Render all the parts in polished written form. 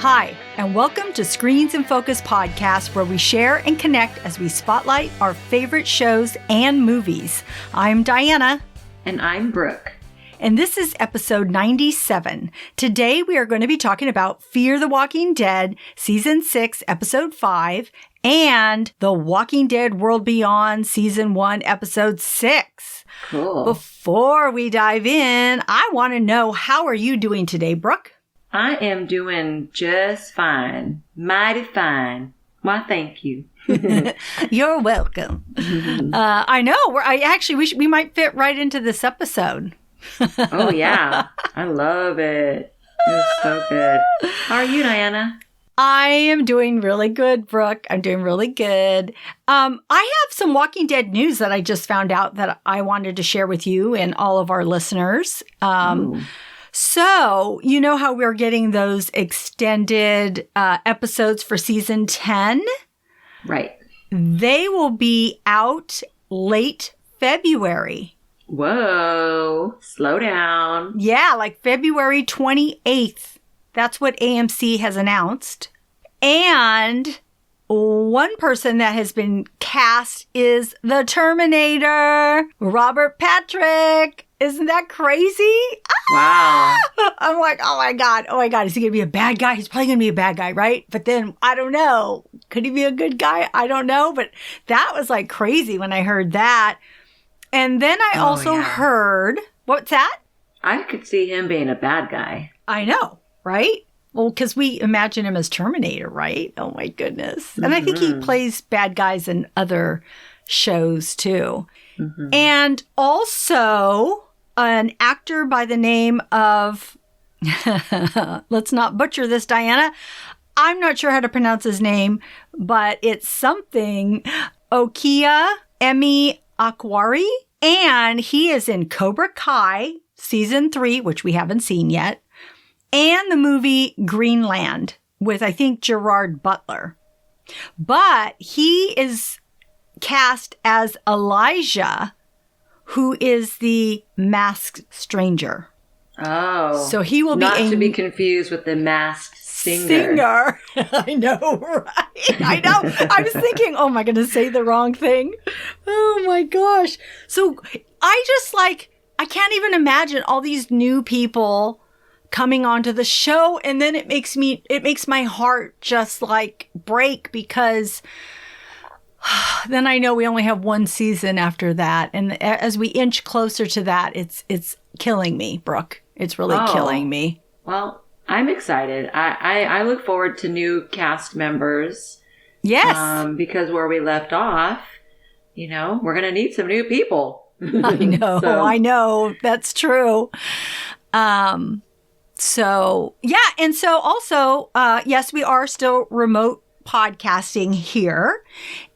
Hi, and welcome to Screens in Focus podcast, where we share and connect as we spotlight our favorite shows and movies. I'm Diana. And I'm Brooke. And this is episode 97. Today we are going to be talking about Fear the Walking Dead, Season 6, Episode 5, and The Walking Dead World Beyond, Season 1, Episode 6. Cool. Before we dive in, I want to know, how are you doing today, Brooke? I am doing just fine. Mighty fine. Why, thank you. You're welcome. I know. We might fit right into this episode. Oh, yeah. I love it. It's so good. How are you, Diana? I am doing really good, Brooke. I'm doing really good. I have some Walking Dead news that I just found out that I wanted to share with you and all of our listeners. So, you know how we're getting those extended episodes for season 10? Right. They will be out late February. Whoa. Slow down. Yeah, like February 28th. That's what AMC has announced. And one person that has been cast is the Terminator, Robert Patrick. Isn't that crazy? Wow. I'm like, oh my God. Is he going to be a bad guy? He's probably going to be a bad guy, right? But then, I don't know. Could he be a good guy? I don't know. But that was like crazy when I heard that. And then I also heard, what's that? I could see him being a bad guy. I know, right? Well, because we imagine him as Terminator, right? Oh my goodness. And I think he plays bad guys in other shows too. Mm-hmm. And also an actor by the name of, let's not butcher this, Diana. I'm not sure how to pronounce his name, but it's something Okia Emi Akwari. And he is in Cobra Kai Season 3, which we haven't seen yet, and the movie Greenland with, I think, Gerard Butler. But he is cast as Elijah, who is the masked stranger. Oh. So he will not to be confused with the masked singer. I know, right? I know. I was thinking, oh, am I going to say the wrong thing? Oh my gosh. So I can't even imagine all these new people coming onto the show. And then it makes my heart just like break, because then I know we only have one season after that. And as we inch closer to that, it's killing me, Brooke. It's really killing me. Well, I'm excited. I look forward to new cast members. Yes. Because where we left off, we're going to need some new people. I know. I know. That's true. So, yeah. And so also, yes, we are still remote podcasting here.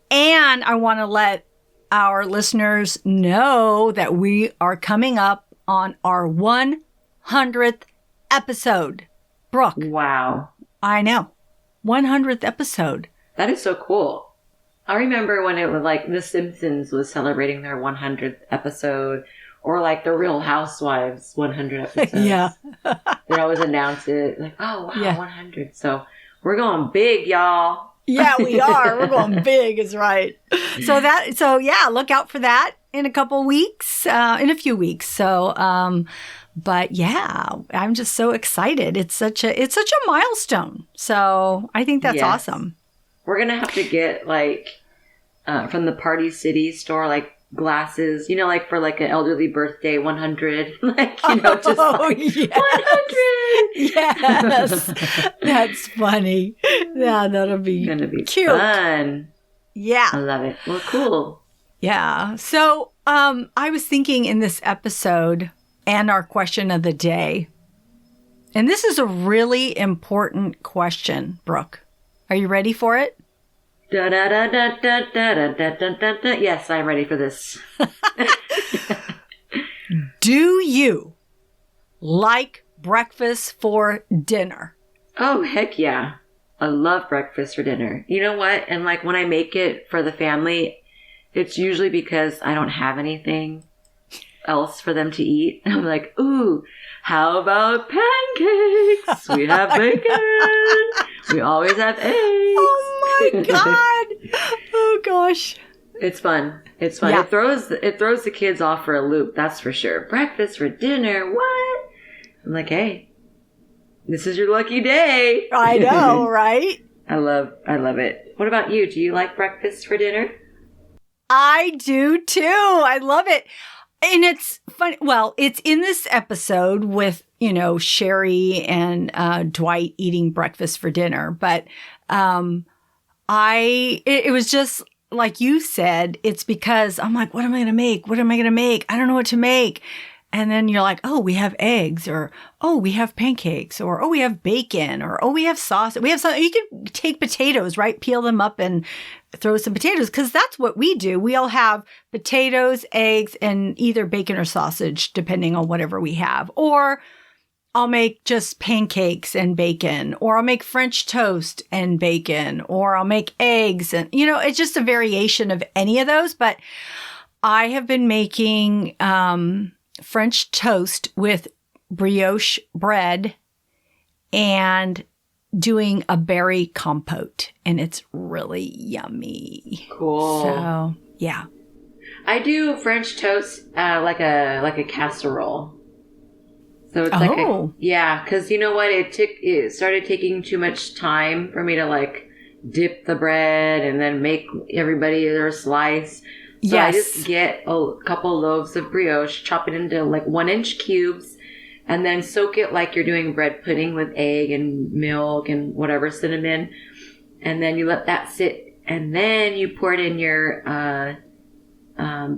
And I want to let our listeners know that we are coming up on our 100th episode. Brooke. Wow. I know. 100th episode. That is so cool. I remember when it was like The Simpsons was celebrating their 100th episode, or like The Real Housewives 100 episodes. Yeah. They always announce it like, oh, wow, yeah. 100. So we're going big, y'all. Yeah, we are. We're going big is right. So yeah, look out for that in a few weeks. So, but yeah, I'm just so excited. It's such a milestone. So I think that's awesome. We're going to have to get like, from the Party City store, like glasses, like for like an elderly birthday 100, like, just like yes. 100. Yes. That's funny. Yeah, that'll be gonna be cute. Fun. Yeah. I love it. Well, cool. Yeah. So, I was thinking in this episode and our question of the day, and this is a really important question, Brooke. Are you ready for it? Da, da, da, da, da, da, da, da, da, da. Yes, I'm ready for this. Do you like breakfast for dinner? Oh, heck yeah. I love breakfast for dinner. You know what? And like when I make it for the family, it's usually because I don't have anything. else for them to eat. And I'm like, ooh, how about pancakes? We have bacon. We always have eggs. Oh my God. Oh gosh. It's fun. It's fun. Yeah. It throws the kids off for a loop. That's for sure. Breakfast for dinner. What? I'm like, hey, this is your lucky day. I know, right? I love it. What about you? Do you like breakfast for dinner? I do too. I love it. And it's funny. Well, it's in this episode with, Sherry and Dwight eating breakfast for dinner. But it was just like you said, it's because I'm like, what am I going to make? What am I going to make? I don't know what to make. And then you're like, oh, we have eggs, or, oh, we have pancakes, or, oh, we have bacon, or, oh, we have sausage. We have something. You can take potatoes, right? Peel them up and throw some potatoes, because that's what we do. We all have potatoes, eggs, and either bacon or sausage, depending on whatever we have. Or I'll make just pancakes and bacon, or I'll make French toast and bacon, or I'll make eggs. And, it's just a variation of any of those. But I have been making French toast with brioche bread and doing a berry compote, and it's really yummy. Cool. So, yeah. I do French toast like a casserole. So it's because you know what? It started taking too much time for me to dip the bread and then make everybody their slice. So yes. I just get a couple loaves of brioche, chop it into 1-inch cubes, and then soak it like you're doing bread pudding with egg and milk and whatever, cinnamon. And then you let that sit, and then you pour it in your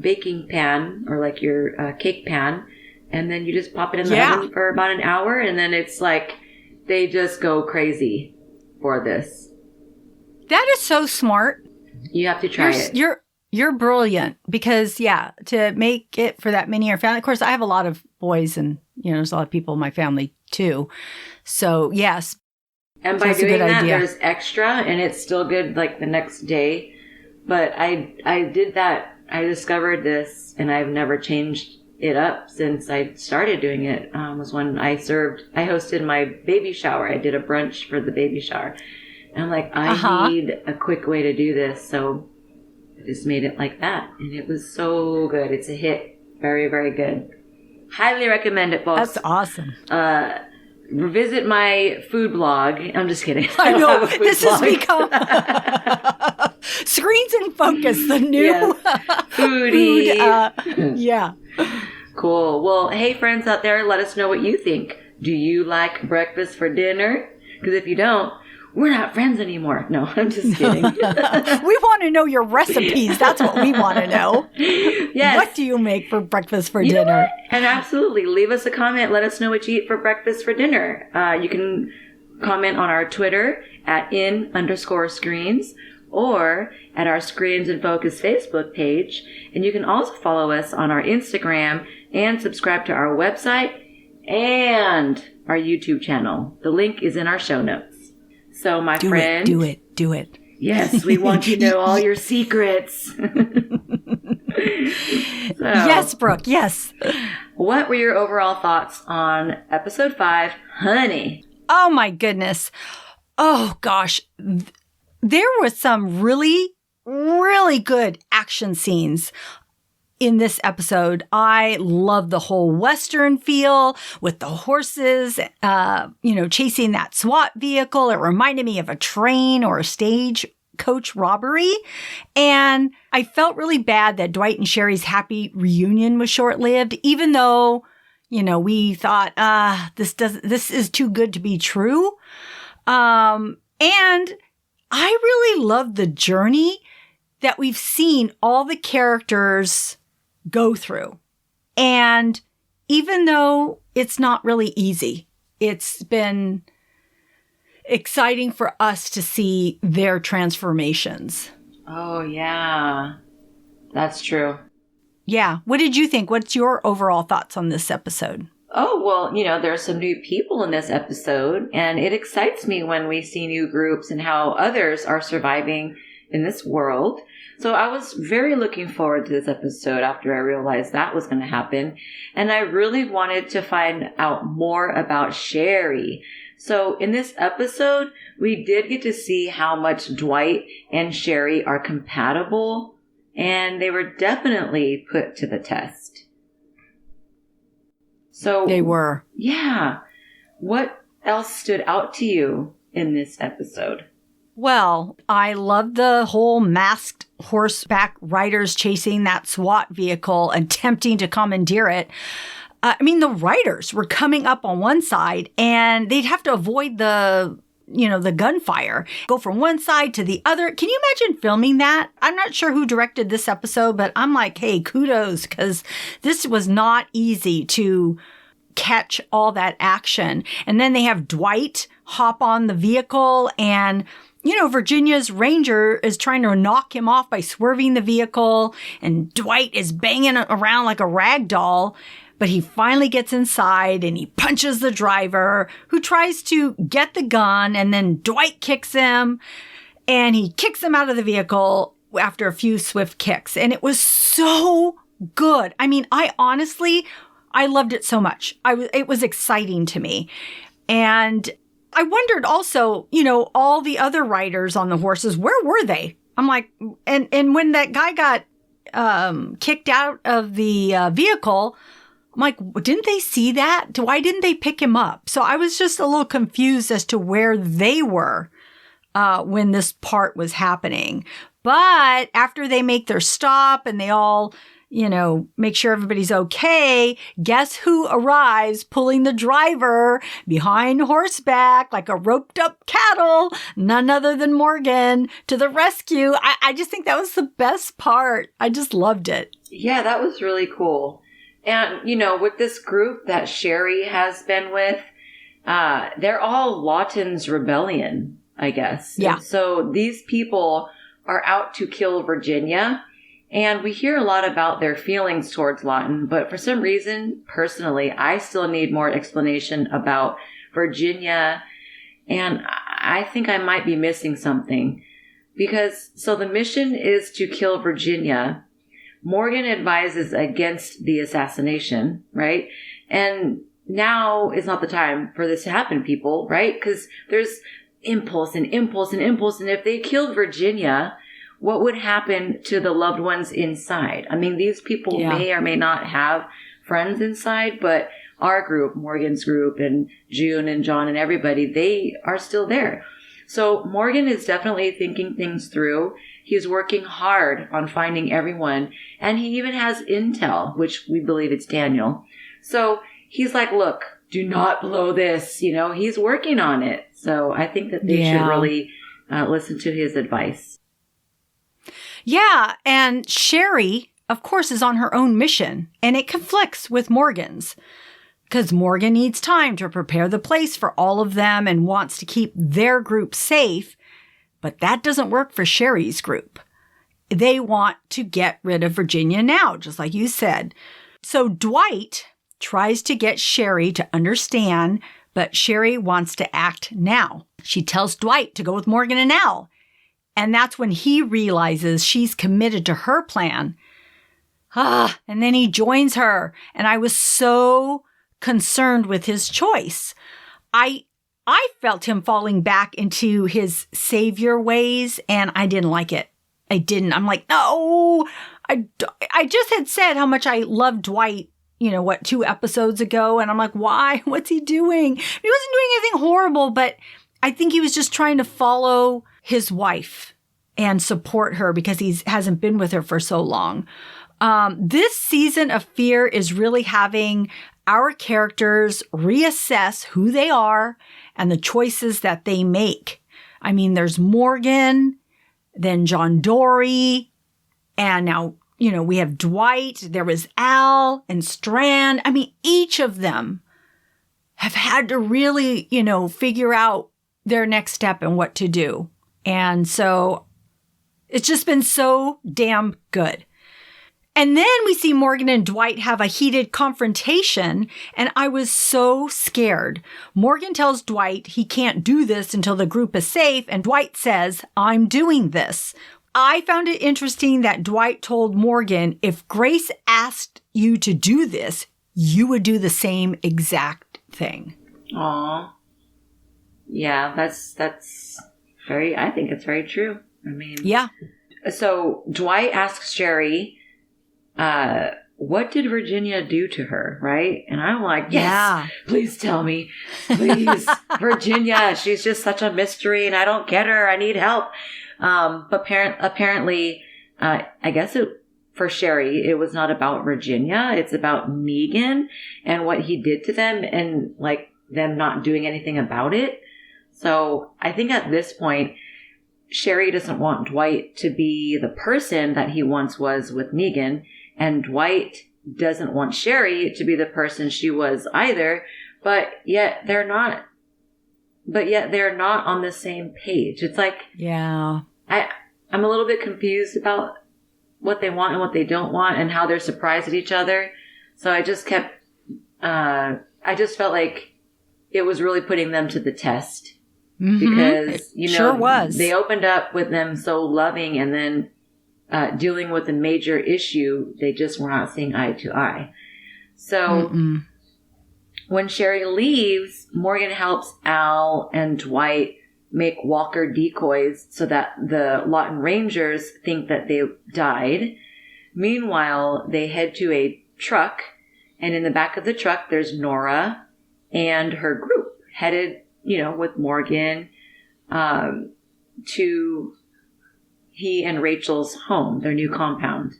baking pan or your cake pan, and then you just pop it in the oven for about an hour, and then it's they just go crazy for this. That is so smart. You have to try it. You're brilliant because, to make it for that many in your family. Of course, I have a lot of boys and, there's a lot of people in my family too. So, yes. And by doing that, there's extra and it's still good the next day. But I did that. I discovered this and I've never changed it up since I started doing it. Was when I hosted my baby shower. I did a brunch for the baby shower. And I'm like, I need a quick way to do this. So I just made it like that. And it was so good. It's a hit. Very, very good. Highly recommend it, folks. That's awesome. Visit my food blog. I'm just kidding. I know. This has become Screens in Focus, the new foodie. Yeah. Cool. Well, hey, friends out there, let us know what you think. Do you like breakfast for dinner? Because if you don't, we're not friends anymore. No, I'm just kidding. We want to know your recipes. That's what we want to know. Yes. What do you make for breakfast for dinner? And absolutely, leave us a comment. Let us know what you eat for breakfast for dinner. You can comment on our Twitter at @in_screens or at our Screens in Focus Facebook page. And you can also follow us on our Instagram and subscribe to our website and our YouTube channel. The link is in our show notes. So, my friend. Do it. Yes, we want you to know all your secrets. Yes, Brooke, yes. What were your overall thoughts on episode 5, Honey? Oh, my goodness. Oh, gosh. There were some really, really good action scenes in this episode. I love the whole Western feel with the horses, chasing that SWAT vehicle. It reminded me of a train or a stagecoach robbery. And I felt really bad that Dwight and Sherry's happy reunion was short-lived, even though, we thought, this is too good to be true. And I really love the journey that we've seen all the characters go through. And even though it's not really easy, it's been exciting for us to see their transformations. Oh, yeah. That's true. Yeah. What did you think? What's your overall thoughts on this episode? Oh, well, there are some new people in this episode, and it excites me when we see new groups and how others are surviving in this world. So I was very looking forward to this episode after I realized that was going to happen. And I really wanted to find out more about Sherry. So in this episode, we did get to see how much Dwight and Sherry are compatible, and they were definitely put to the test. So they were. Yeah. What else stood out to you in this episode? Well, I love the whole masked horseback riders chasing that SWAT vehicle, attempting to commandeer it. The riders were coming up on one side and they'd have to avoid the gunfire, go from one side to the other. Can you imagine filming that? I'm not sure who directed this episode, but I'm like, hey, kudos, because this was not easy to catch all that action. And then they have Dwight hop on the vehicle, and Virginia's ranger is trying to knock him off by swerving the vehicle, and Dwight is banging around like a rag doll. But he finally gets inside and he punches the driver, who tries to get the gun, and then Dwight kicks him and he kicks him out of the vehicle after a few swift kicks. And it was so good. I loved it so much. It was exciting to me. And I wondered also, all the other riders on the horses, where were they? I'm like, and when that guy got kicked out of the vehicle, I'm like, didn't they see that? Why didn't they pick him up? So I was just a little confused as to where they were when this part was happening. But after they make their stop and they all, make sure everybody's okay, guess who arrives pulling the driver behind horseback like a roped up cattle? None other than Morgan to the rescue. I just think that was the best part. I just loved it. Yeah, that was really cool. And, with this group that Sherry has been with, they're all Lawton's rebellion, I guess. Yeah. And so these people are out to kill Virginia. And we hear a lot about their feelings towards Lawton. But for some reason, personally, I still need more explanation about Virginia. And I think I might be missing something. So the mission is to kill Virginia. Morgan advises against the assassination, right? And now is not the time for this to happen, people, right? Because there's impulse and impulse and impulse. And if they killed Virginia, what would happen to the loved ones inside? These people may or may not have friends inside, but our group, Morgan's group, and June and John and everybody, they are still there. So Morgan is definitely thinking things through. He's working hard on finding everyone. And he even has intel, which we believe it's Daniel. So he's like, look, do not blow this. He's working on it. So I think that they should really listen to his advice. Yeah. And Sherry, of course, is on her own mission. And it conflicts with Morgan's. Because Morgan needs time to prepare the place for all of them and wants to keep their group safe. But that doesn't work for Sherry's group. They want to get rid of Virginia now, just like you said. So Dwight tries to get Sherry to understand, but Sherry wants to act now. She tells Dwight to go with Morgan and Al. And that's when he realizes she's committed to her plan. And then he joins her. And I was so concerned with his choice. I felt him falling back into his savior ways, and I didn't like it. I didn't. I'm like, no. I just had said how much I loved Dwight, 2 episodes ago, and I'm like, why? What's he doing? He wasn't doing anything horrible, but I think he was just trying to follow his wife and support her because he hasn't been with her for so long. This season of Fear is really having our characters reassess who they are and the choices that they make. There's Morgan, then John Dory, and now, we have Dwight. There was Al and Strand. Each of them have had to really, figure out their next step and what to do. And so it's just been so damn good. And then we see Morgan and Dwight have a heated confrontation, and I was so scared. Morgan tells Dwight he can't do this until the group is safe, and Dwight says, I'm doing this. I found it interesting that Dwight told Morgan, if Grace asked you to do this, you would do the same exact thing. Aw. Yeah, that's I think it's very true. I mean, yeah. So Dwight asks Sherry, what did Virginia do to her, right? And I'm like, yes, please tell me. Please, Virginia, she's just such a mystery and I don't get her. I need help. But apparently, I guess for Sherry, it was not about Virginia. It's about Negan and what he did to them and like them not doing anything about it. So I think at this point, Sherry doesn't want Dwight to be the person that he once was with Negan. And Dwight doesn't want Sherry to be the person she was either, but yet they're not on the same page. It's like, yeah, I'm a little bit confused about what they want and what they don't want and how they're surprised at each other. So I just felt like it was really putting them to the test because, it sure was. They opened up with them so loving and then dealing with a major issue, they just were not seeing eye to eye. So when Sherry leaves, Morgan helps Al and Dwight make Walker decoys so that the Lawton Rangers think that they died. Meanwhile, they head to a truck, and in the back of the truck, there's Nora and her group headed, with Morgan to he and Rachel's home, their new compound.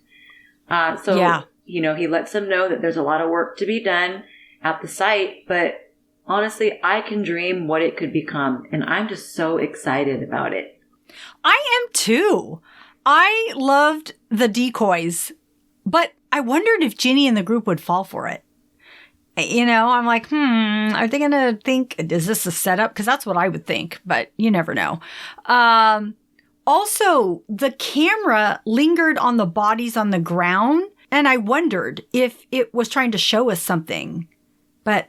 He lets them know that there's a lot of work to be done at the site, but honestly, I can dream what it could become, and I'm just so excited about it. I am too. I loved the decoys, but I wondered if Ginny and the group would fall for it. I'm like, are they going to think, is this a setup? Because that's what I would think, but you never know. Also, the camera lingered on the bodies on the ground, and I wondered if it was trying to show us something. But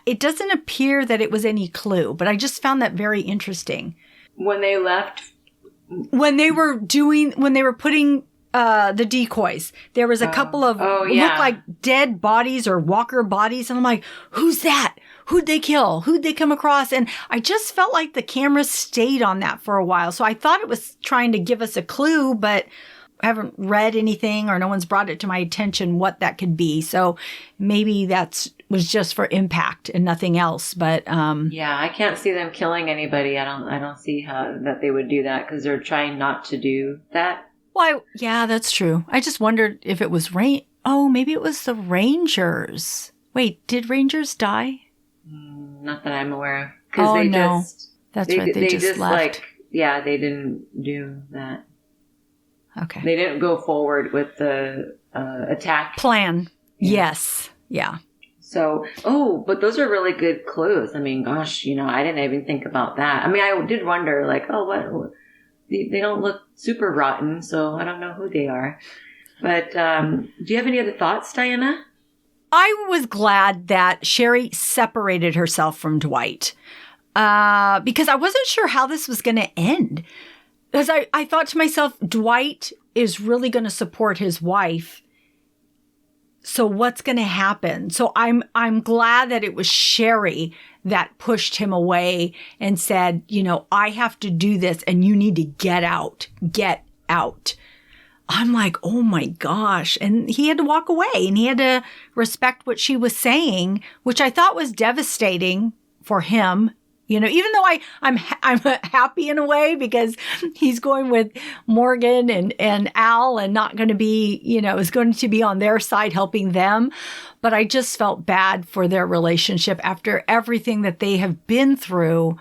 it doesn't appear that it was any clue, but I just found that very interesting. When they left? When they were putting the decoys, there was a couple of looked like dead bodies or walker bodies, and I'm like, who's that? Who'd they kill? Who'd they come across? And I just felt like the camera stayed on that for a while. So I thought it was trying to give us a clue, but I haven't read anything or no one's brought it to my attention what that could be. So maybe was just for impact and nothing else. But I can't see them killing anybody. I don't see how that they would do that because they're trying not to do that. Well, that's true. I just wondered if it was maybe it was the Rangers. Wait, did Rangers die? Not that I'm aware of. That's right. They just left. They didn't do that. Okay. They didn't go forward with the attack plan. Yeah. Yes. Yeah. So, but those are really good clues. I mean, gosh, I didn't even think about that. I mean, I did wonder, like, what? They don't look super rotten, so I don't know who they are. But do you have any other thoughts, Diana? I was glad that Sherry separated herself from Dwight because I wasn't sure how this was going to end. Because I thought to myself, Dwight is really going to support his wife. So what's going to happen? So I'm glad that it was Sherry that pushed him away and said, I have to do this and you need to get out. Get out. I'm like, oh my gosh. And he had to walk away and he had to respect what she was saying, which I thought was devastating for him. Even though I'm happy in a way because he's going with Morgan and Al and not going to be, is going to be on their side helping them. But I just felt bad for their relationship after everything that they have been through.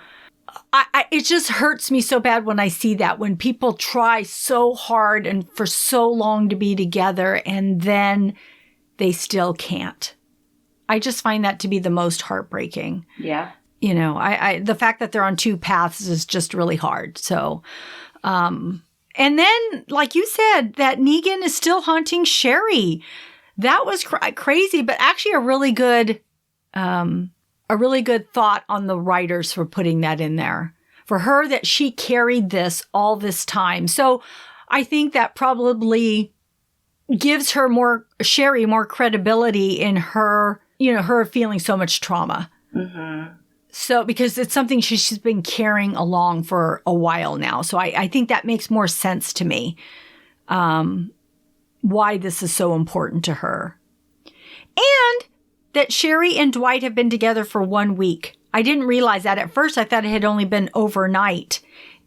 It just hurts me so bad when I see that, when people try so hard and for so long to be together and then they still can't. I just find that to be the most heartbreaking. Yeah. The fact that they're on two paths is just really hard. So, and then, like you said, that Negan is still haunting Sherry. That was crazy, but actually a really good thought on the writers for putting that in there. For her, that she carried this all this time. So I think that probably gives her Sherry more credibility in her, her feeling so much trauma. Mm-hmm. So, because it's something she's been carrying along for a while now. So I think that makes more sense to me, why this is so important to her. And that Sherry and Dwight have been together for 1 week. I didn't realize that at first. I thought it had only been overnight.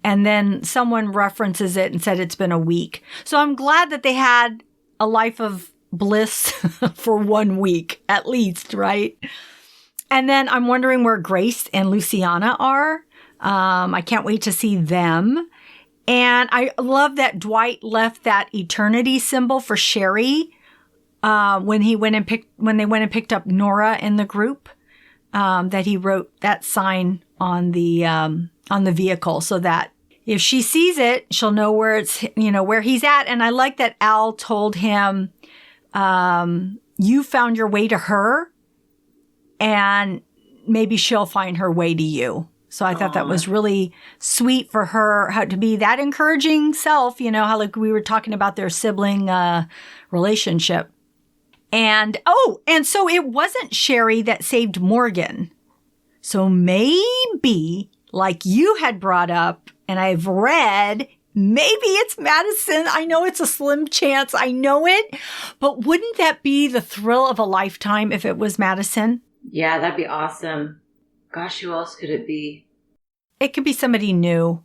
And then someone references it and said it's been a week. So I'm glad that they had a life of bliss for 1 week, at least, right? And then I'm wondering where Grace and Luciana are. I can't wait to see them. And I love that Dwight left that eternity symbol for Sherry when they went and picked up Nora in the group. That he wrote that sign on the vehicle so that if she sees it, she'll know where it's where he's at. And I like that Al told him, "You found your way to her, and maybe she'll find her way to you." So I thought that was really sweet for her, how to be that encouraging self, how like we were talking about their sibling relationship. And so it wasn't Sherry that saved Morgan. So maybe, like you had brought up, and I've read, maybe it's Madison. I know it's a slim chance. I know it. But wouldn't that be the thrill of a lifetime if it was Madison? Yeah, that'd be awesome. Gosh, who else could it be? It could be somebody new.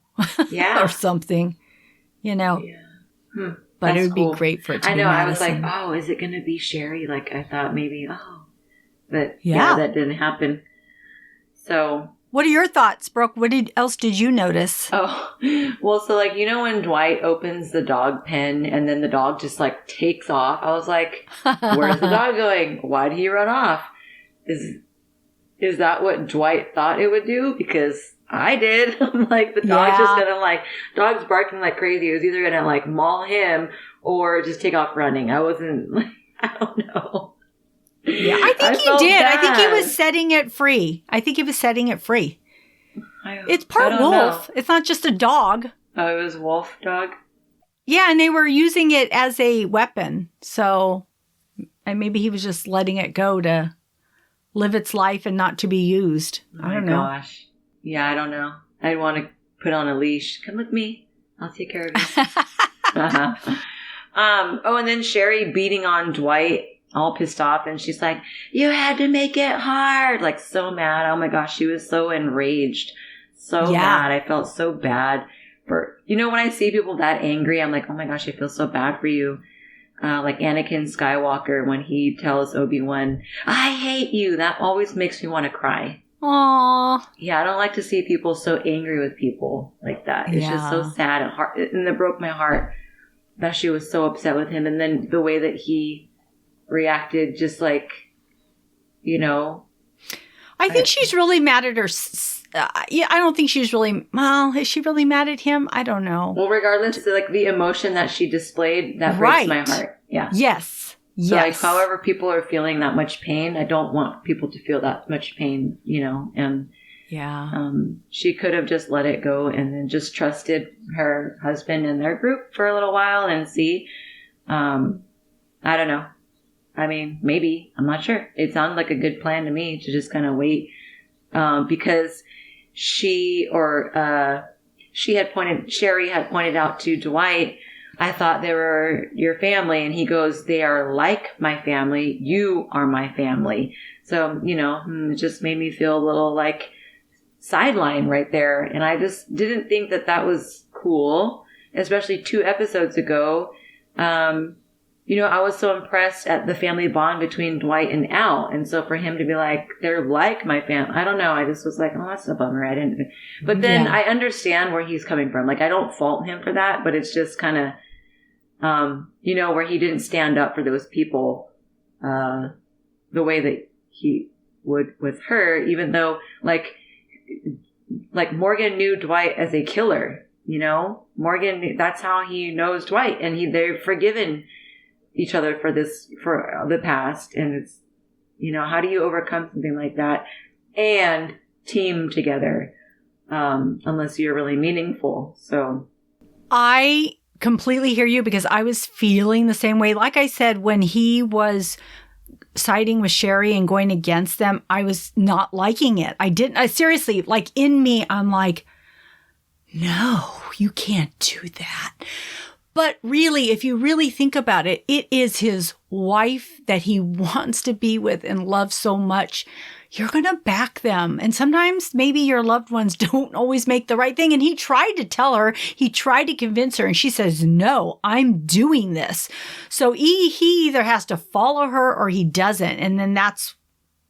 Yeah. Or something, Yeah. But it would be great for it to be Madison. I was like, oh, is it going to be Sherry? Like, I thought maybe, But yeah, that didn't happen. So... What are your thoughts, Brooke? What else did you notice? Oh, well, so like, when Dwight opens the dog pen and then the dog just like takes off, I was like, where's the dog going? Why did he run off? Is that what Dwight thought it would do? Because I did. I'm like, the dog's just gonna dog's barking like crazy. It was either gonna like maul him or just take off running. I wasn't like, I don't know. Yeah, I think he did. Bad. I think he was setting it free. It's part wolf. Know. It's not just a dog. Oh, it was wolf dog? Yeah, and they were using it as a weapon. So, and maybe he was just letting it go to live its life and not to be used. I don't know. Gosh. Yeah, I don't know. I'd want to put on a leash. Come with me. I'll take care of you. And then Sherry beating on Dwight, all pissed off, and she's like, "You had to make it hard." Like, so mad. Oh my gosh, she was so enraged. So mad. I felt so bad for, when I see people that angry, I'm like, oh my gosh, I feel so bad for you. Like Anakin Skywalker when he tells Obi-Wan, "I hate you." That always makes me want to cry. Aww. Yeah, I don't like to see people so angry with people like that. It's just so sad and hard. And it broke my heart that she was so upset with him. And then the way that he reacted, just like, I think she's really mad at her. I don't think she's really, is she really mad at him? I don't know. Well, regardless, like the emotion that she displayed, that breaks my heart. Yeah. Yes. So like, however people are feeling that much pain, I don't want people to feel that much pain, and she could have just let it go and then just trusted her husband and their group for a little while and see. I don't know. I mean, maybe. I'm not sure. It sounded like a good plan to me to just kind of wait because Sherry had pointed out to Dwight, "I thought they were your family." And he goes, "They are like my family. You are my family." So, it just made me feel a little like sideline right there. And I just didn't think that was cool, especially 2 episodes ago. I was so impressed at the family bond between Dwight and Al. And so for him to be like, "They're like my family," I don't know. I just was like, oh, that's a bummer. I didn't. But then I understand where he's coming from. Like, I don't fault him for that, but it's just kind of, where he didn't stand up for those people the way that he would with her, even though, like Morgan knew Dwight as a killer, Morgan, that's how he knows Dwight. And they've forgiven each other for the past. And it's, how do you overcome something like that and team together unless you're really meaningful? So I completely hear you because I was feeling the same way. Like I said, when he was siding with Sherry and going against them, I was not liking it. I seriously, like in me, I'm like, no, you can't do that. But really, if you really think about it, it is his wife that he wants to be with and loves so much. You're going to back them. And sometimes maybe your loved ones don't always make the right thing. And he tried to tell her, he tried to convince her, and she says, no, I'm doing this. So he either has to follow her or he doesn't. And then that's,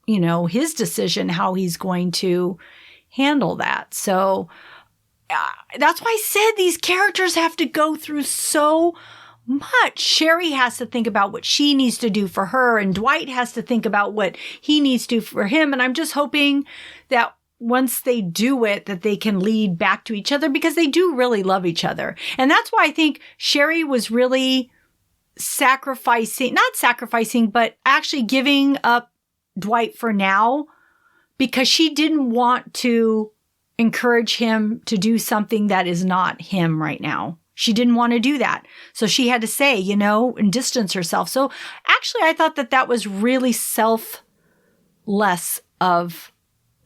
his decision, how he's going to handle that. So that's why I said these characters have to go through so much. Sherry has to think about what she needs to do for her, and Dwight has to think about what he needs to do for him. And I'm just hoping that once they do it, that they can lead back to each other, because they do really love each other. And that's why I think Sherry was really not sacrificing, but actually giving up Dwight for now, because she didn't want to encourage him to do something that is not him right now. She didn't want to do that. So she had to say, and distance herself. So actually, I thought that was really selfless of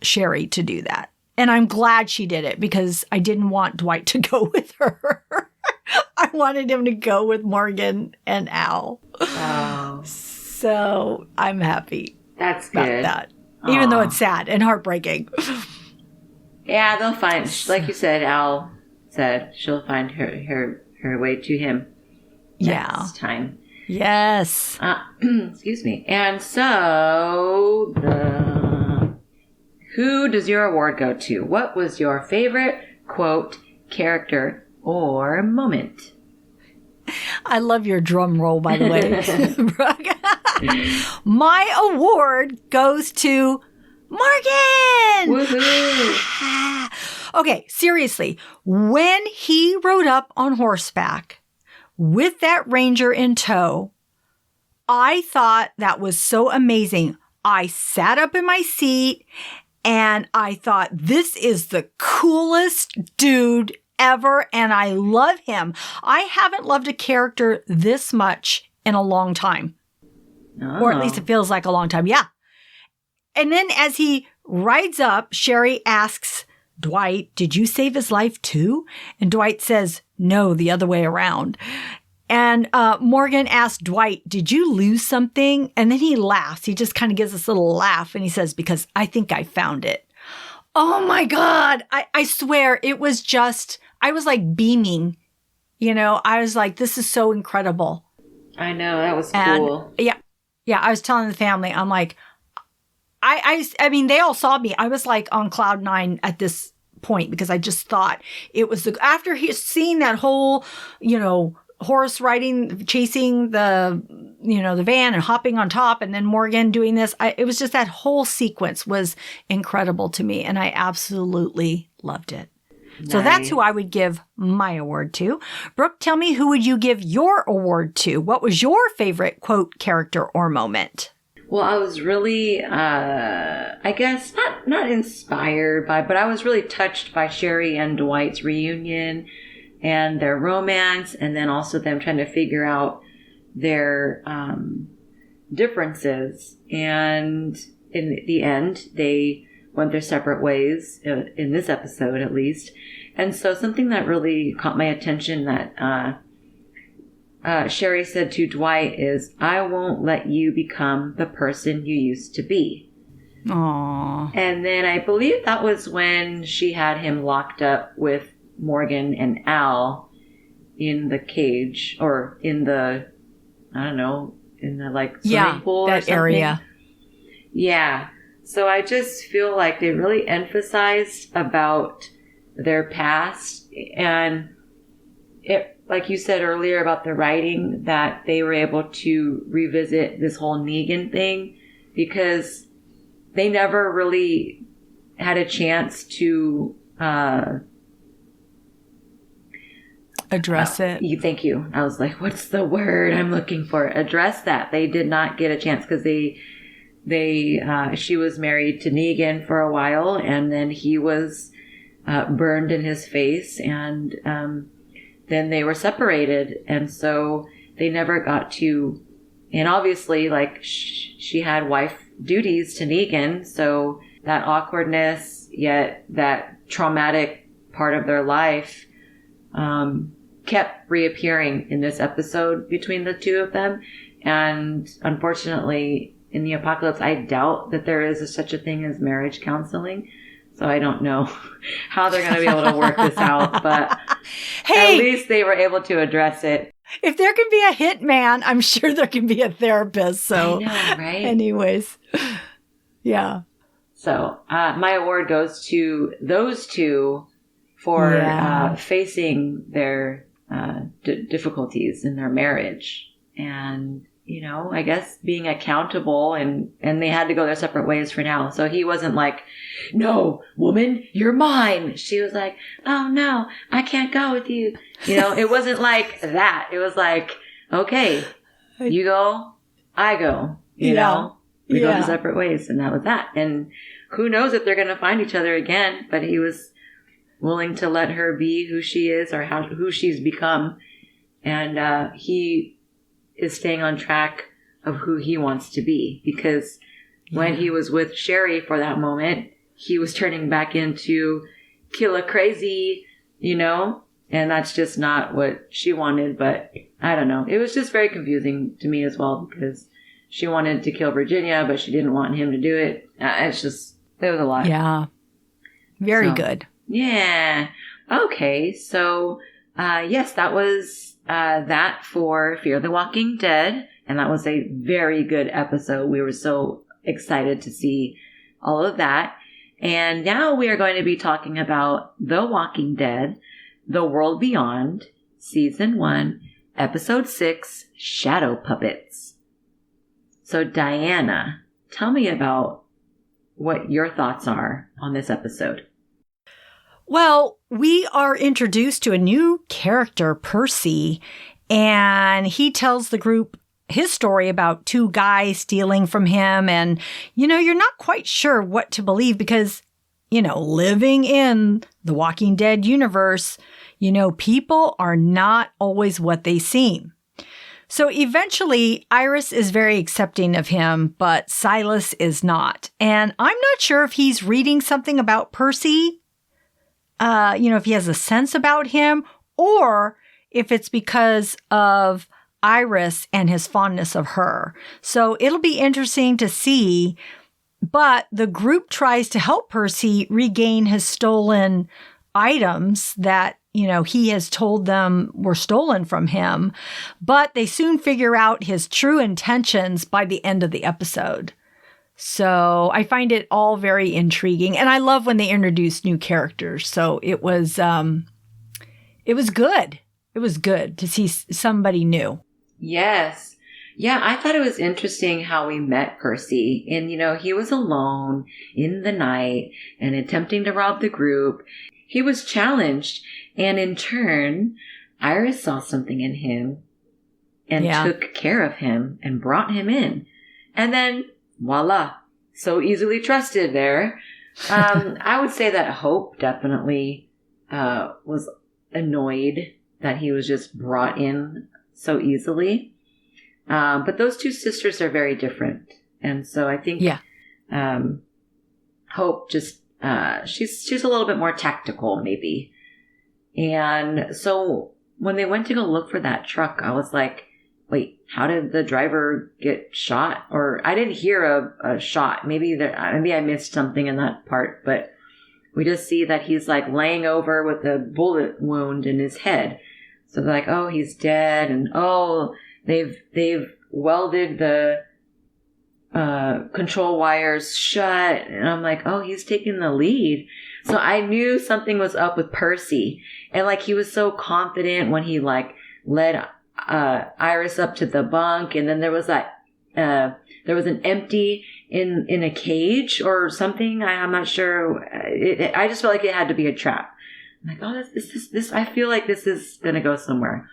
Sherry to do that. And I'm glad she did it, because I didn't want Dwight to go with her. I wanted him to go with Morgan and Al. Oh. So I'm happy. That's good. About that. Even though it's sad and heartbreaking. Yeah, they'll find, like you said, Al said, she'll find her way to him next time. Yes. Excuse me. And so, who does your award go to? What was your favorite quote, character, or moment? I love your drum roll, by the way, Brooke. My award goes to Morgan! Woohoo! Okay, seriously. When he rode up on horseback with that ranger in tow, I thought that was so amazing. I sat up in my seat and I thought, this is the coolest dude ever, and I love him. I haven't loved a character this much in a long time. Oh. Or at least it feels like a long time. Yeah. And then as he rides up, Sherry asks Dwight, did you save his life too? And Dwight says, no, the other way around. And Morgan asks Dwight, did you lose something? And then he laughs. He just kind of gives this little laugh and he says, because I think I found it. Oh my God. I swear it was just, I was like beaming, I was like, this is so incredible. I know, that was cool. And yeah. I was telling the family, I'm like, I mean, they all saw me. I was like on cloud nine at this point, because I just thought it was after seeing that whole, horse riding, chasing the van and hopping on top, and then Morgan doing this. It was just, that whole sequence was incredible to me, and I absolutely loved it. Nice. So that's who I would give my award to. Brooke, tell me, who would you give your award to? What was your favorite quote, character, or moment? Well, I was really, I guess, not inspired by, but I was really touched by Sherry and Dwight's reunion and their romance, and then also them trying to figure out their differences. And in the end, they went their separate ways, in this episode at least. And so something that really caught my attention that Sherry said to Dwight is, I won't let you become the person you used to be. Aww. And then I believe that was when she had him locked up with Morgan and Al in the cage, or in the, I don't know, in the like swimming pool or something. Area. Yeah. So I just feel like they really emphasized about their past, and it, like you said earlier about the writing, that they were able to revisit this whole Negan thing, because they never really had a chance to address it. Thank you. I was like, what's the word I'm looking for? Address that. They did not get a chance, because she was married to Negan for a while, and then he was burned in his face, and then they were separated. And so they never got to, and obviously, like, she had wife duties to Negan. So that awkwardness, yet that traumatic part of their life, kept reappearing in this episode between the two of them. And unfortunately, in the apocalypse, I doubt that there is such a thing as marriage counseling. So I don't know how they're going to be able to work this out. But hey, at least they were able to address it. If there can be a hitman, I'm sure there can be a therapist. So, I know, right? Anyways, yeah. So my award goes to those two for facing their difficulties in their marriage. And, you know, I guess being accountable, and they had to go their separate ways for now. So he wasn't like, no, woman, you're mine. She was like, oh no, I can't go with you. You know, it wasn't like that. It was like, okay, you go, I go, you know, we go to separate ways. And that was that. And who knows if they're going to find each other again, but he was willing to let her be who she is, or who she's become. And he is staying on track of who he wants to be, because when he was with Sherry for that moment, he was turning back into killer crazy, you know, and that's just not what she wanted. But I don't know. It was just very confusing to me as well, because she wanted to kill Virginia, but she didn't want him to do it. It's just, there was a lot. Yeah. Very good. Yeah. Okay. So, yes, that was that for Fear the Walking Dead. And that was a very good episode. We were so excited to see all of that. And now we are going to be talking about The Walking Dead, The World Beyond, Season 1, Episode 6, Shadow Puppets. So Diana, tell me about what your thoughts are on this episode. Well, we are introduced to a new character, Percy, and he tells the group his story about two guys stealing from him. And, you know, you're not quite sure what to believe because, you know, living in the Walking Dead universe, you know, people are not always what they seem. So eventually, Iris is very accepting of him, but Silas is not. And I'm not sure if he's reading something about Percy, you know, if he has a sense about him, or if it's because of Iris and his fondness of her. So it'll be interesting to see. But the group tries to help Percy regain his stolen items that, you know, he has told them were stolen from him. But they soon figure out his true intentions by the end of the episode. So I find it all very intriguing. And I love when they introduce new characters. So it was good. It was good to see somebody new. Yes. Yeah, I thought it was interesting how we met Percy. And, you know, he was alone in the night and attempting to rob the group. He was challenged. And in turn, Iris saw something in him and took care of him and brought him in. And then, voila, so easily trusted there. I would say that Hope definitely was annoyed that he was just brought in so easily. But those two sisters are very different. And so I think Hope just, she's a little bit more tactical maybe. And so when they went to go look for that truck, I was like, wait, how did the driver get shot? Or I didn't hear a shot. Maybe I missed something in that part, but we just see that he's like laying over with a bullet wound in his head. So they're like, oh, he's dead. And oh, they've welded the control wires shut. And I'm like, oh, he's taking the lead. So I knew something was up with Percy. And like, he was so confident when he like led Iris up to the bunk. And then there was an empty in a cage or something. I'm not sure. I just felt like it had to be a trap. I'm like, oh, this, I feel like this is going to go somewhere.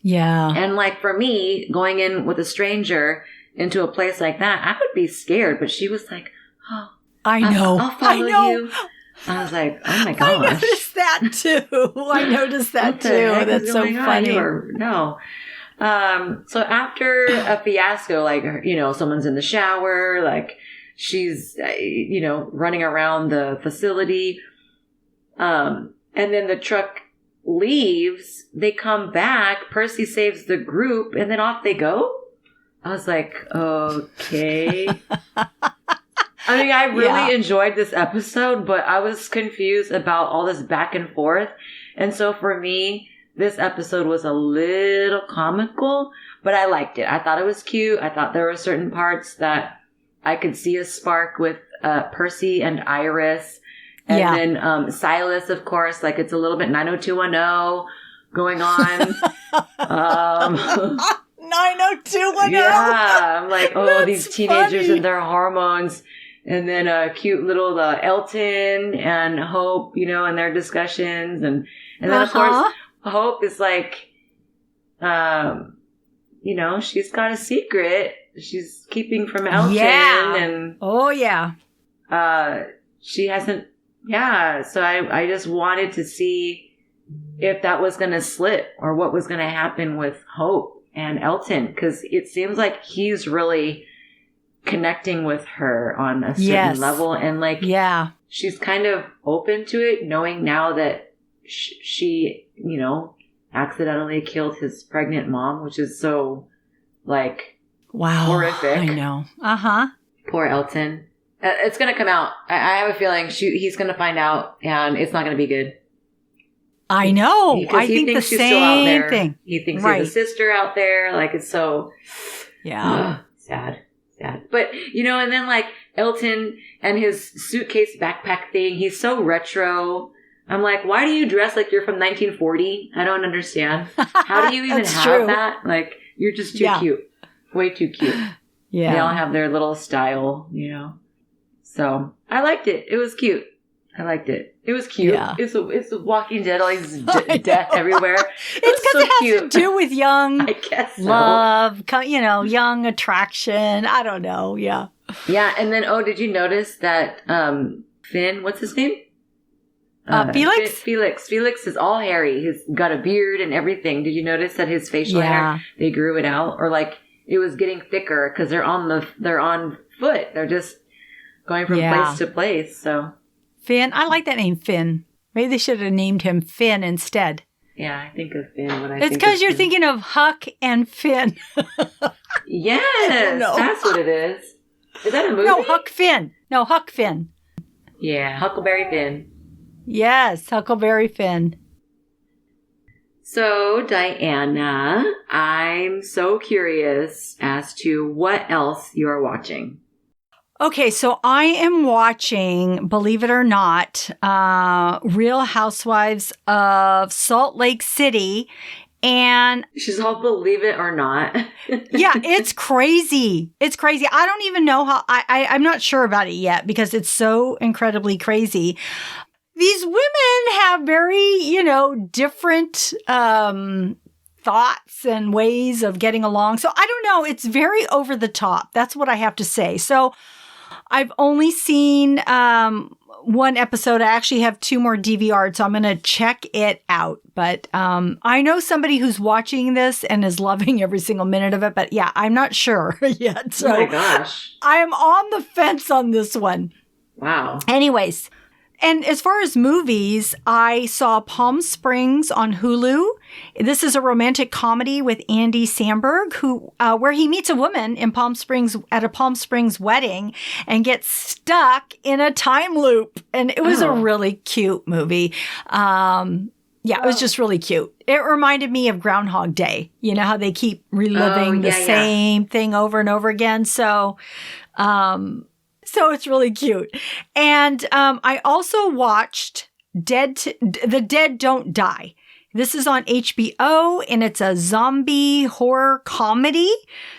Yeah. And like for me, going in with a stranger into a place like that, I would be scared. But she was like, oh, I know. I'll follow you. I was like, oh my I gosh. noticed that too. That's so funny. No. So after a fiasco, like, someone's in the shower, like she's, running around the facility. And then the truck leaves, they come back, Percy saves the group, and then off they go. I was like, okay. I mean, I really enjoyed this episode, but I was confused about all this back and forth. And so for me, this episode was a little comical, but I liked it. I thought it was cute. I thought there were certain parts that I could see a spark with Percy and Iris. And then Silas, of course, like it's a little bit 90210 going on. 90210. Yeah, I'm like, That's these teenagers funny. and their hormones. And then a cute little Elton and Hope, and their discussions. And then, of course, Hope is like, she's got a secret she's keeping from Elton. Yeah. And, she hasn't, so I just wanted to see if that was going to slip or what was going to happen with Hope and Elton. Because it seems like he's really connecting with her on a certain level, and she's kind of open to it, knowing now that she accidentally killed his pregnant mom, which is so horrific. I know. Poor Elton. It's gonna come out. I have a feeling he's gonna find out, and it's not gonna be good. I know. Because I think the same thing. He thinks there's a sister out there. Like, it's so sad. But, and then Elton and his suitcase backpack thing, he's so retro. I'm like, why do you dress like you're from 1940? I don't understand. How do you even have that? Like, you're just too cute. Way too cute. Yeah. They all have their little style, So, I liked it. It was cute. I liked it. It was cute. Yeah. It's a Walking Dead. All these death everywhere. It's because it has to do with young I guess so. love, young attraction. I don't know. Yeah. Yeah. And then, did you notice that Finn, what's his name? Felix? Felix is all hairy. He's got a beard and everything. Did you notice that his facial hair, they grew it out? Or it was getting thicker because they're on foot. They're just going from place to place. So. Finn. I like that name, Finn. Maybe they should have named him Finn instead. Yeah, I think of Finn when I It's because you're thinking of Huck and Finn. Yes, that's what it is. Is that a movie? No, Huck Finn. Yeah, Huckleberry Finn. Yes, Huckleberry Finn. So, Diana, I'm so curious as to what else you are watching. Okay, so I am watching, believe it or not, Real Housewives of Salt Lake City. And she's all believe it or not. Yeah, it's crazy. It's crazy. I don't even know how, I'm not sure about it yet because it's so incredibly crazy. These women have very, different thoughts and ways of getting along. So I don't know. It's very over the top. That's what I have to say. So I've only seen one episode. I actually have 2 more DVR'd, so I'm going to check it out. But I know somebody who's watching this and is loving every single minute of it. But yeah, I'm not sure yet. So oh my gosh. I am on the fence on this one. Wow. Anyways. And as far as movies, I saw Palm Springs on Hulu. This is a romantic comedy with Andy Samberg, where he meets a woman in Palm Springs at a Palm Springs wedding and gets stuck in a time loop. And it was a really cute movie. It was just really cute. It reminded me of Groundhog Day. You know how they keep reliving the same thing over and over again. So it's really cute. And I also watched The Dead Don't Die. This is on HBO, and it's a zombie horror comedy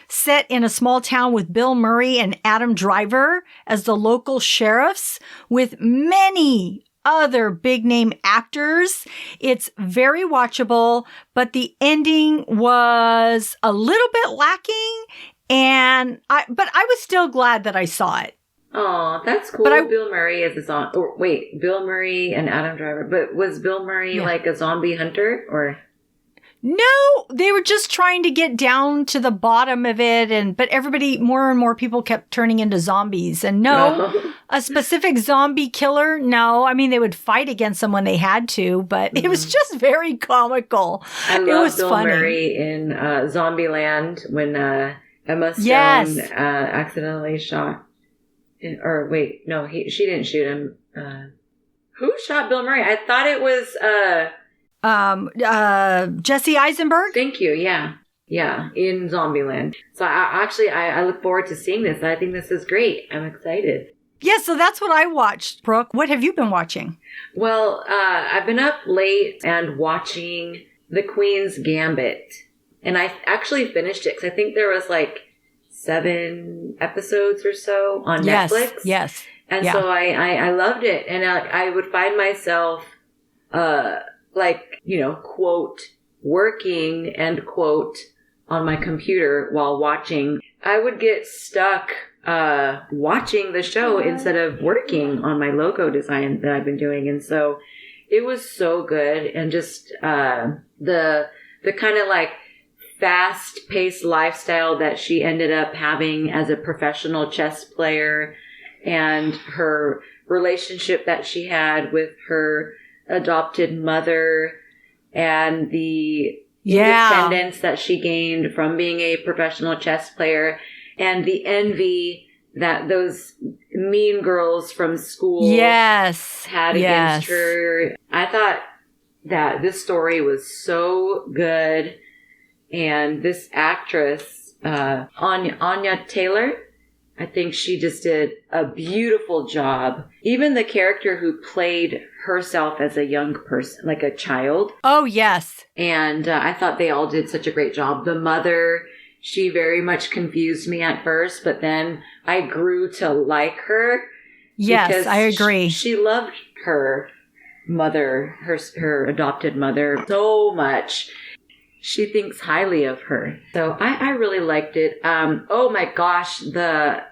set in a small town with Bill Murray and Adam Driver as the local sheriffs with many other big name actors. It's very watchable, but the ending was a little bit lacking. But I was still glad that I saw it. Oh, that's cool. But Bill Murray is a zombie. Wait, Bill Murray and Adam Driver. But was Bill Murray like a zombie hunter or? No, they were just trying to get down to the bottom of it. But more and more people kept turning into zombies. And a specific zombie killer. No, I mean, they would fight against them when they had to, but it was just very comical. I love Bill Murray in Zombieland when Emma Stone accidentally shot. She didn't shoot him. Who shot Bill Murray? I thought it was Jesse Eisenberg. Thank you. Yeah, in Zombieland. So I look forward to seeing this. I think this is great. I'm excited. Yeah, so that's what I watched, Brooke. What have you been watching? Well, I've been up late and watching The Queen's Gambit, and I actually finished it because I think there was like 7 episodes or so on Netflix. Yes. And so I loved it. And I would find myself, quote, working, end quote, on my computer while watching. I would get stuck watching the show instead of working on my logo design that I've been doing. And so it was so good. And just the kind of like fast-paced lifestyle that she ended up having as a professional chess player, and her relationship that she had with her adopted mother, and the independence that she gained from being a professional chess player, and the envy that those mean girls from school had against her. I thought that this story was so good. And this actress, Anya Taylor, I think she just did a beautiful job. Even the character who played herself as a young person, like a child. Oh, yes. And I thought they all did such a great job. The mother, she very much confused me at first, but then I grew to like her. Yes, I agree. She loved her mother, her adopted mother, so much. She thinks highly of her. So I really liked it. Oh my gosh, the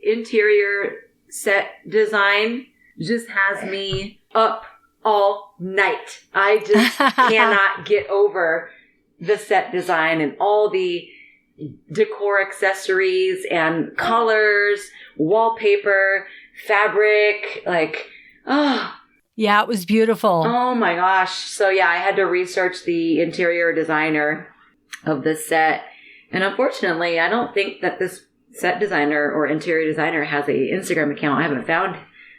interior set design just has me up all night. I just cannot get over the set design and all the decor accessories and colors, wallpaper, fabric, Yeah, it was beautiful. Oh my gosh. So yeah, I had to research the interior designer of this set. And unfortunately, I don't think that this set designer or interior designer has an Instagram account. I haven't found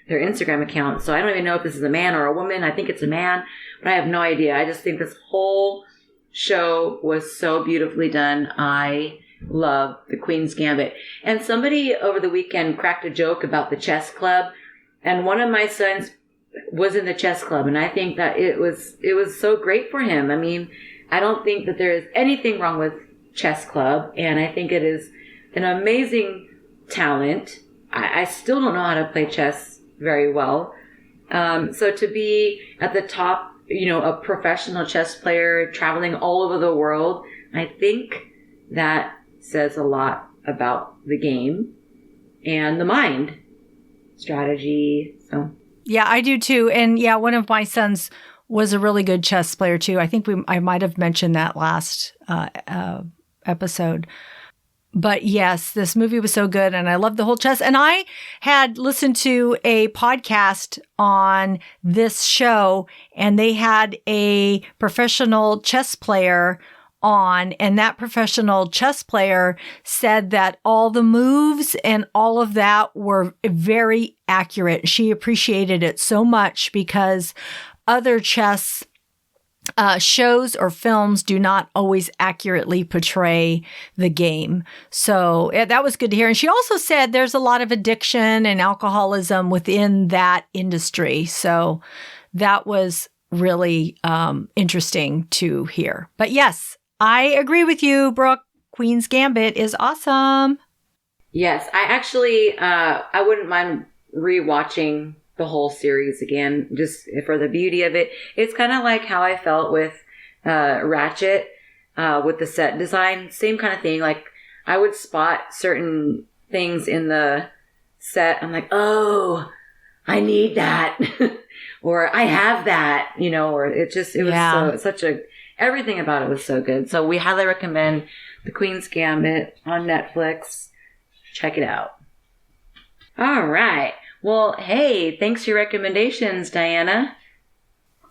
their Instagram account. So I don't even know if this is a man or a woman. I think it's a man, but I have no idea. I just think this whole show was so beautifully done. I love The Queen's Gambit. And somebody over the weekend cracked a joke about the chess club. And one of my sons was in the chess club, and I think that it was so great for him. I mean, I don't think that there is anything wrong with chess club, and I think it is an amazing talent. I still don't know how to play chess very well. So to be at the top, a professional chess player traveling all over the world, I think that says a lot about the game and the mind strategy. So. Yeah, I do too. And yeah, one of my sons was a really good chess player too. I think I might have mentioned that last episode. But yes, this movie was so good and I loved the whole chess. And I had listened to a podcast on this show and they had a professional chess player on, and that professional chess player said that all the moves and all of that were very accurate. She appreciated it so much because other chess shows or films do not always accurately portray the game. So that was good to hear. And she also said there's a lot of addiction and alcoholism within that industry. So that was really interesting to hear. But yes, I agree with you, Brooke. Queen's Gambit is awesome. Yes, I actually, I wouldn't mind rewatching the whole series again, just for the beauty of it. It's kind of like how I felt with Ratchet, with the set design. Same kind of thing. Like, I would spot certain things in the set, I'm like, oh, I need that. Or I have that, or everything about it was so good. So we highly recommend The Queen's Gambit on Netflix. Check it out. All right. Well, hey, thanks for your recommendations, Diana.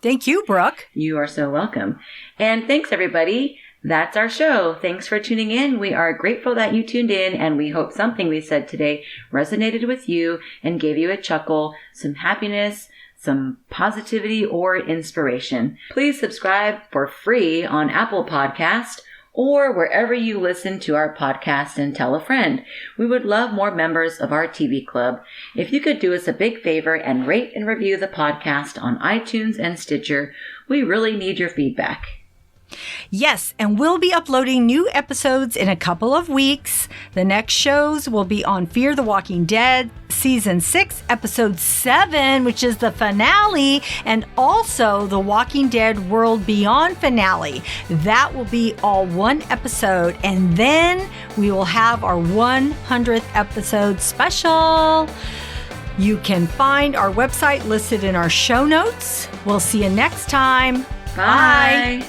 Thank you, Brooke. You are so welcome. And thanks, everybody. That's our show. Thanks for tuning in. We are grateful that you tuned in, and we hope something we said today resonated with you and gave you a chuckle, some happiness, some positivity, or inspiration. Please subscribe for free on Apple Podcast or wherever you listen to our podcast, and tell a friend. We would love more members of our TV club. If you could do us a big favor and rate and review the podcast on iTunes and Stitcher, we really need your feedback. Yes, and we'll be uploading new episodes in a couple of weeks. The next shows will be on Fear the Walking Dead, Season 6, Episode 7, which is the finale, and also the Walking Dead World Beyond finale. That will be all one episode, and then we will have our 100th episode special. You can find our website listed in our show notes. We'll see you next time. Bye.